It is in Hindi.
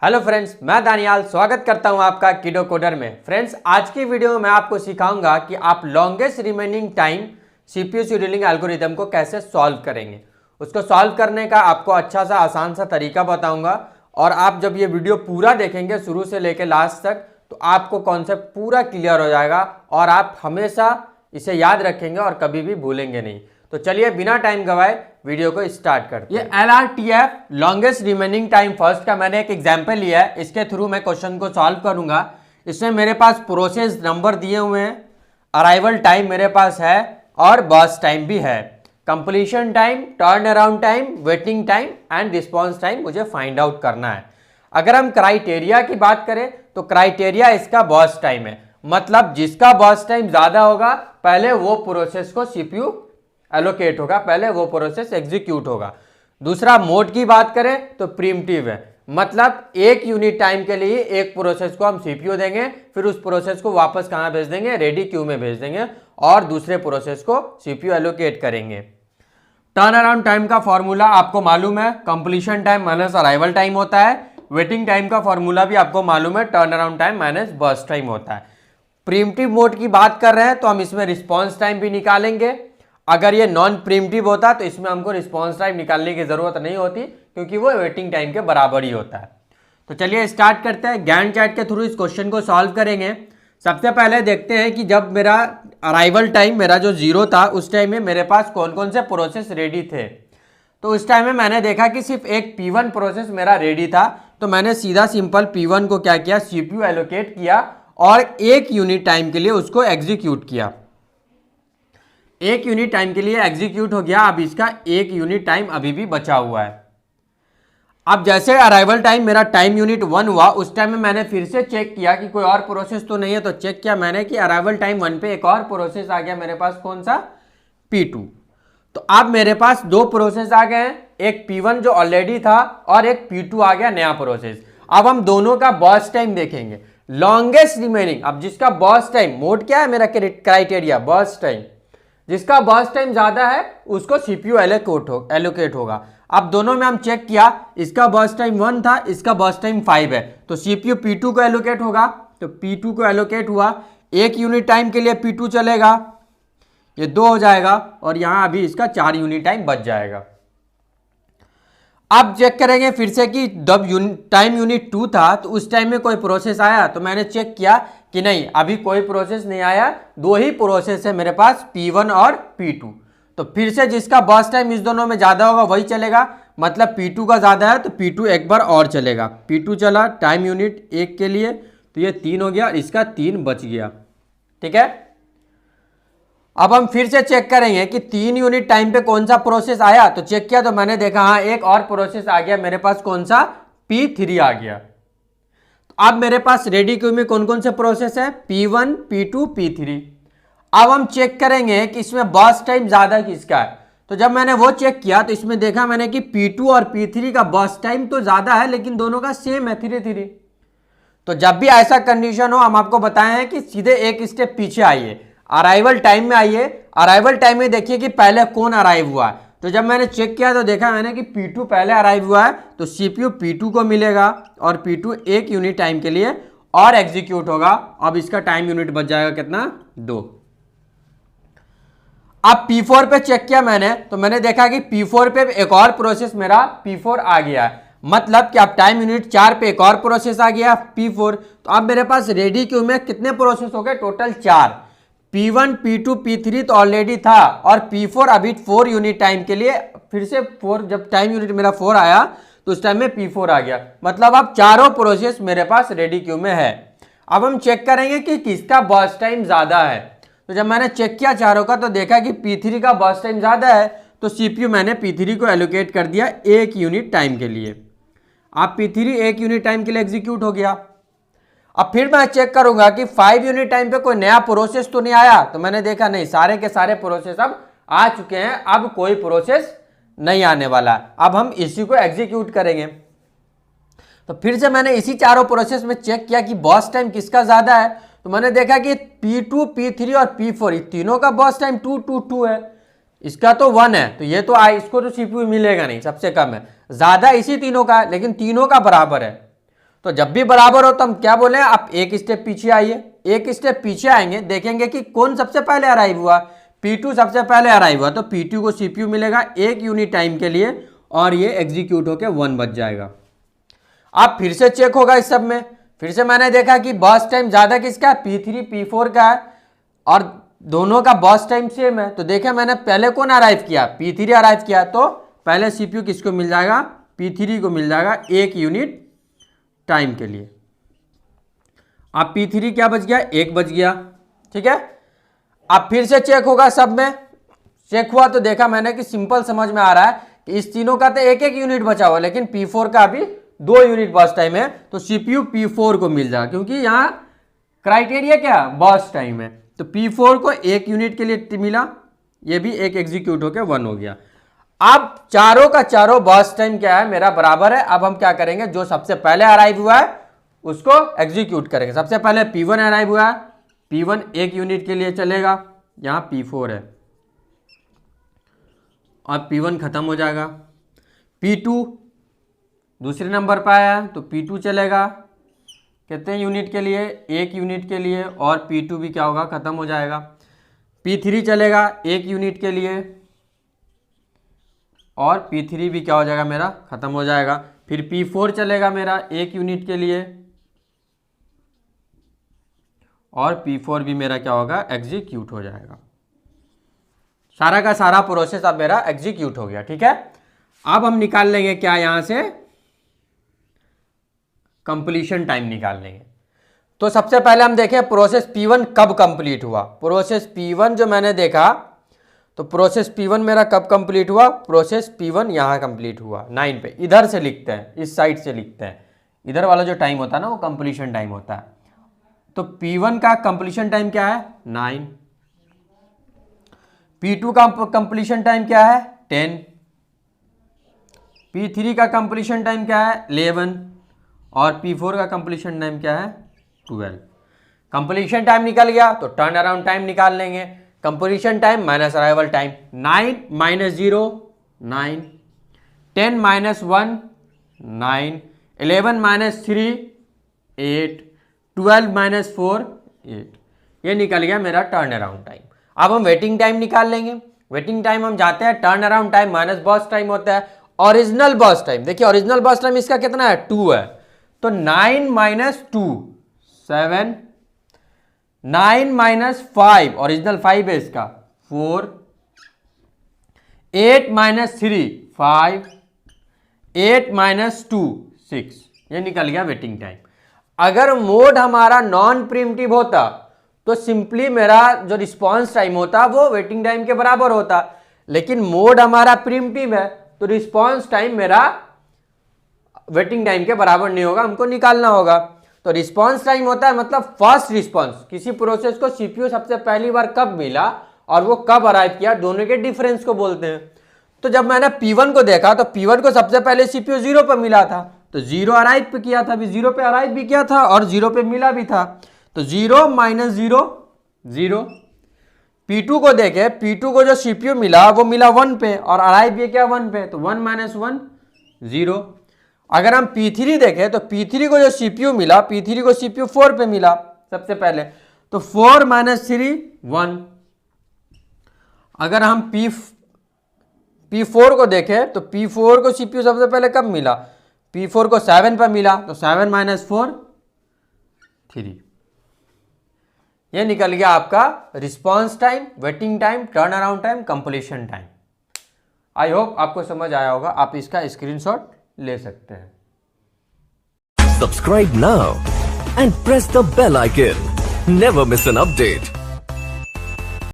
हेलो फ्रेंड्स, मैं दानियाल स्वागत करता हूं आपका किडो कोडर में। फ्रेंड्स, आज की वीडियो में मैं आपको सिखाऊंगा कि आप longest remaining time CPU scheduling algorithm को कैसे सॉल्व करेंगे। उसको सॉल्व करने का आपको अच्छा सा आसान सा तरीका बताऊंगा और आप जब ये वीडियो पूरा देखेंगे शुरू से लेकर लास्ट तक तो आपको कॉन्सेप्ट पूरा क्लियर हो जाएगा और आप हमेशा इसे याद रखेंगे और कभी भी भूलेंगे नहीं। तो चलिए बिना टाइम गवाए वीडियो को स्टार्ट करते हैं। ये LRTF longest remaining time first का मैंने एक एग्जांपल लिया है, इसके थ्रू मैं क्वेश्चन को सॉल्व करूंगा। इसमें मेरे पास प्रोसेस नंबर दिए हुए हैं, अराइवल टाइम मेरे पास है और बर्स्ट टाइम भी है, completion time, turn around time, waiting time and response time मुझे फाइंड आउट करना है। अगर हम क्राइटेरिया की बात करें तो क्राइटेरिया इसका बर्स्ट टाइम है, मतलब जिसका बर्स्ट टाइम ज्यादा होगा पहले वो प्रोसेस को सीपीयू एलोकेट होगा, पहले वो प्रोसेस एग्जीक्यूट होगा। दूसरा मोड की बात करें तो प्रीम्प्टिव है, मतलब एक यूनिट टाइम के लिए एक प्रोसेस को हम सीपीयू देंगे, फिर उस प्रोसेस को वापस कहां भेज देंगे, रेडी क्यू में भेज देंगे और दूसरे प्रोसेस को सीपीयू एलोकेट करेंगे। टर्न अराउंड टाइम का फॉर्मूला आपको मालूम है, completion time minus arrival time होता है। वेटिंग टाइम का फॉर्मूला भी आपको मालूम है, turn around time minus burst time होता है। प्रीम्प्टिव मोड की बात कर रहे हैं तो हम इसमें रिस्पॉन्स टाइम भी निकालेंगे। अगर ये नॉन प्रीम्प्टिव होता तो इसमें हमको रिस्पॉन्स टाइम निकालने की जरूरत नहीं होती क्योंकि वो वेटिंग टाइम के बराबर ही होता है। तो चलिए स्टार्ट करते हैं, गैंट चार्ट के थ्रू इस क्वेश्चन को सॉल्व करेंगे। सबसे पहले देखते हैं कि जब मेरा अराइवल टाइम मेरा जो 0 था उस टाइम में मेरे पास कौन कौन से प्रोसेस रेडी थे। तो उस टाइम में मैंने देखा कि सिर्फ एक P1 प्रोसेस मेरा रेडी था, तो मैंने सीधा सिंपल P1 को क्या किया, सीपीयू एलोकेट किया और एक यूनिट टाइम के लिए उसको एग्जीक्यूट किया। एक यूनिट टाइम के लिए एग्जीक्यूट हो गया। अब इसका एक यूनिट टाइम अभी भी बचा हुआ है। अब जैसे अराइवल टाइम मेरा टाइम यूनिट 1 हुआ उस टाइम में मैंने फिर से चेक किया कि कोई और प्रोसेस तो नहीं है, तो चेक किया मैंने कि अराइवल टाइम 1 पे एक और प्रोसेस आ गया मेरे पास, कौन सा, P2। तो अब मेरे पास दो प्रोसेस आ गए हैं, एक P1 जो ऑलरेडी था और एक P2 आ गया नया प्रोसेस। अब हम दोनों का बर्स्ट टाइम देखेंगे, लॉन्गेस्ट रिमेनिंग। अब जिसका बर्स्ट टाइम, मोड क्या है मेरा क्राइटेरिया, बर्स्ट टाइम, जिसका बर्स्ट टाइम ज्यादा है उसको सीपीयू एलोकेट होगा। अब दोनों में हम चेक किया, इसका बर्स्ट टाइम 1 था, इसका बर्स्ट टाइम 5 है, तो सीपीयू P2 को एलोकेट होगा। तो P2 को एलोकेट हुआ, एक यूनिट टाइम के लिए P2 चलेगा, ये 2 हो जाएगा और यहां अभी इसका 4 यूनिट टाइम बच जाएगा। अब चेक करेंगे फिर से कि जब टाइम यूनिट 2 था तो उस टाइम में कोई प्रोसेस आया, तो मैंने चेक किया कि नहीं, अभी कोई प्रोसेस नहीं आया, दो ही प्रोसेस है मेरे पास, P1 और P2। तो फिर से जिसका बर्स्ट टाइम इस दोनों में ज्यादा होगा वही चलेगा, मतलब P2 का ज्यादा है तो P2 एक बार और चलेगा। P2 चला टाइम यूनिट 1 के लिए, तो ये 3 हो गया, इसका 3 बच गया। ठीक है, अब हम फिर से चेक करेंगे कि 3 यूनिट टाइम पे कौन सा प्रोसेस आया। तो चेक किया तो मैंने देखा हाँ एक और प्रोसेस आ गया मेरे पास, कौन सा, P3 आ गया। अब मेरे पास रेडी क्यू में कौन कौन से प्रोसेस है, P1, P2, P3। अब हम चेक करेंगे कि इसमें बर्स्ट टाइम ज्यादा किसका है। तो जब मैंने वो चेक किया तो इसमें देखा मैंने कि P2 और P3 का बर्स्ट टाइम तो ज्यादा है लेकिन दोनों का सेम है, 3-3। तो जब भी ऐसा कंडीशन हो हम आपको बताए हैं कि सीधे एक स्टेप पीछे आइए, अराइवल टाइम में आइए। अराइवल टाइम में देखिए कि पहले कौन अराइव हुआ है। तो जब मैंने चेक किया तो देखा मैंने कि P2 पहले अराइव हुआ है, तो सीपीयू P2 को मिलेगा और P2 एक यूनिट टाइम के लिए और एग्जीक्यूट होगा। अब इसका टाइम यूनिट बच जाएगा कितना, 2। अब P4 पे चेक किया मैंने तो मैंने देखा कि P4 पे एक और प्रोसेस मेरा P4 आ गया है, मतलब कि अब टाइम यूनिट 4 पे एक और प्रोसेस आ गया P4। तो अब मेरे पास रेडी क्यू में कितने प्रोसेस हो गए, टोटल 4। P1, P2, P3 तो ऑलरेडी था और P4 अभी 4 यूनिट टाइम के लिए फिर से 4, जब टाइम यूनिट मेरा 4 आया तो उस टाइम में P4 आ गया, मतलब अब चारों प्रोसेस मेरे पास रेडी क्यू में है। अब हम चेक करेंगे कि किसका बर्स्ट टाइम ज्यादा है। तो जब मैंने चेक किया चारों का तो देखा कि P3 का बर्स्ट टाइम ज्यादा है, तो सीपीयू मैंने P3 को एलोकेट कर दिया एक यूनिट टाइम के लिए। अब P3 एक यूनिट टाइम के लिए एग्जीक्यूट हो गया। अब फिर मैं चेक करूंगा कि 5 यूनिट टाइम पे कोई नया प्रोसेस तो नहीं आया, तो मैंने देखा नहीं, सारे के सारे प्रोसेस अब आ चुके हैं, अब कोई प्रोसेस नहीं आने वाला। अब हम इसी को एग्जीक्यूट करेंगे। तो फिर से मैंने इसी चारों प्रोसेस में चेक किया कि बर्स्ट टाइम किसका ज्यादा है। तो मैंने देखा कि P2, P3 और P4 तीनों का बर्स्ट टाइम 2 है, इसका तो 1 है, तो ये तो इसको तो सीपीयू मिलेगा नहीं, सबसे कम है। ज्यादा इसी तीनों का, लेकिन तीनों का बराबर है। तो जब भी बराबर हो तो हम क्या बोले, आप एक स्टेप पीछे आइए। एक स्टेप पीछे आएंगे, देखेंगे कि कौन सबसे पहले अराइव हुआ। P2 सबसे पहले अराइव हुआ, तो P2 को CPU मिलेगा 1 यूनिट टाइम के लिए और ये एग्जीक्यूट होकर 1 बच जाएगा। अब फिर से चेक होगा इस सब में, फिर से मैंने देखा कि बर्स्ट टाइम ज्यादा किसका है, P3 P4 का है और दोनों का बर्स्ट टाइम सेम है। तो देखा मैंने पहले कौन अराइव किया, P3 अराइव किया, तो पहले CPU किसको मिल जाएगा, P3 को मिल जाएगा 1 यूनिट टाइम के लिए। अब P3 क्या बच गया, 1 बच गया, ठीक है। अब फिर से चेक होगा, सब में चेक हुआ तो देखा मैंने कि सिंपल समझ में आ रहा है कि इस तीनों का तो 1-1 यूनिट बचा हुआ, लेकिन P4 का अभी 2 यूनिट बर्स्ट टाइम है, तो CPU P4 को मिल जाएगा, क्योंकि यहाँ क्राइटेरिया क्या, बर्स्ट टाइम है। तो P4 को 1 यूनिट के लिए मिला, ये भी 1 एग्जीक्यूट होकर 1 हो गया। अब चारों का चारों बर्स्ट टाइम क्या है, मेरा बराबर है। अब हम क्या करेंगे, जो सबसे पहले अराइव हुआ है उसको एग्जीक्यूट करेंगे। सबसे पहले P1 अराइव हुआ है, P1 1 यूनिट के लिए चलेगा, यहां P4 है और P1 खत्म हो जाएगा। P2 दूसरे नंबर पर आया तो P2 चलेगा कितने यूनिट के लिए, 1 यूनिट के लिए, और P2 भी क्या होगा, खत्म हो जाएगा। P3 चलेगा 1 यूनिट के लिए और P3 भी क्या हो जाएगा, मेरा खत्म हो जाएगा। फिर P4 चलेगा मेरा 1 यूनिट के लिए और P4 भी मेरा क्या होगा, एग्जीक्यूट हो जाएगा। सारा का सारा प्रोसेस अब मेरा एग्जीक्यूट हो गया, ठीक है। अब हम निकाल लेंगे क्या, यहां से कंप्लीशन टाइम निकाल लेंगे। तो सबसे पहले हम देखें प्रोसेस P1 कब कंप्लीट हुआ। प्रोसेस P1 जो मैंने देखा, तो प्रोसेस P1 मेरा कब कंप्लीट हुआ, प्रोसेस P1 यहां कंप्लीट हुआ 9 पे। इधर से लिखते हैं, इस साइड से लिखते हैं, इधर वाला जो टाइम होता है ना वो कंप्लीशन टाइम होता है। तो P1 का कंप्लीशन टाइम क्या है, 9। P2 का कंप्लीशन टाइम क्या है, 10। P3 का कंप्लीशन टाइम क्या है, 11 और P4 का कंप्लीशन टाइम क्या है, 12। कंप्लीशन टाइम निकल गया तो टर्न अराउंड टाइम निकाल लेंगे। Completion time minus arrival time, 9 minus 0 9, 10 minus 1 9, 11 minus 3 8, 12 minus 4 8। ये निकल गया मेरा टर्न अराउंड टाइम। अब हम वेटिंग टाइम निकाल लेंगे। वेटिंग टाइम हम जाते हैं, turn around time minus burst time होता है, ओरिजिनल बर्स्ट टाइम। देखिए ओरिजिनल बर्स्ट टाइम इसका कितना है, 2 है, तो 9 माइनस 2 7, 9 माइनस 5 ओरिजिनल 5 है इसका 4, 8 माइनस 3 5, 8 माइनस 2 6। ये निकल गया वेटिंग टाइम। अगर मोड हमारा नॉन प्रीम्प्टिव होता तो सिंपली मेरा जो रिस्पॉन्स टाइम होता वो वेटिंग टाइम के बराबर होता, लेकिन मोड हमारा प्रीम्प्टिव है तो रिस्पॉन्स टाइम मेरा वेटिंग टाइम के बराबर नहीं होगा, हमको निकालना होगा। तो रिस्पॉन्स टाइम होता है मतलब फर्स्ट रिस्पॉन्स, किसी प्रोसेस को सीपीयू सबसे पहली बार कब मिला और वो कब अराइव किया, दोनों के डिफरेंस को बोलते हैं। तो जब मैंने P1 को देखा तो P1 को सबसे पहले सीपीयू 0 पर मिला था, तो 0 अराइव पे किया था, अभी 0 पे अराइव भी किया था और 0 पे मिला भी था, तो 0 माइनस 0 0। P2 को देखे, P2 को जो सीपीयू मिला वो मिला 1 पे और अराइव भी क्या 1 पे, तो 1 माइनस 1 0। अगर हम P3 देखें तो P3 को जो सीपीयू मिला, P3 को सीपीयू 4 पे मिला सबसे पहले, तो 4 माइनस 3 1। अगर हम P4 को देखें तो P4 को सीपीयू सबसे पहले कब मिला, P4 को 7 पर मिला, तो 7 माइनस 4 3। ये निकल गया आपका response time, waiting time, turn around time, completion time. I hope आपको समझ आया होगा, आप इसका स्क्रीनशॉट ले सकते हैं। Subscribe now and press the bell icon. Never miss an update.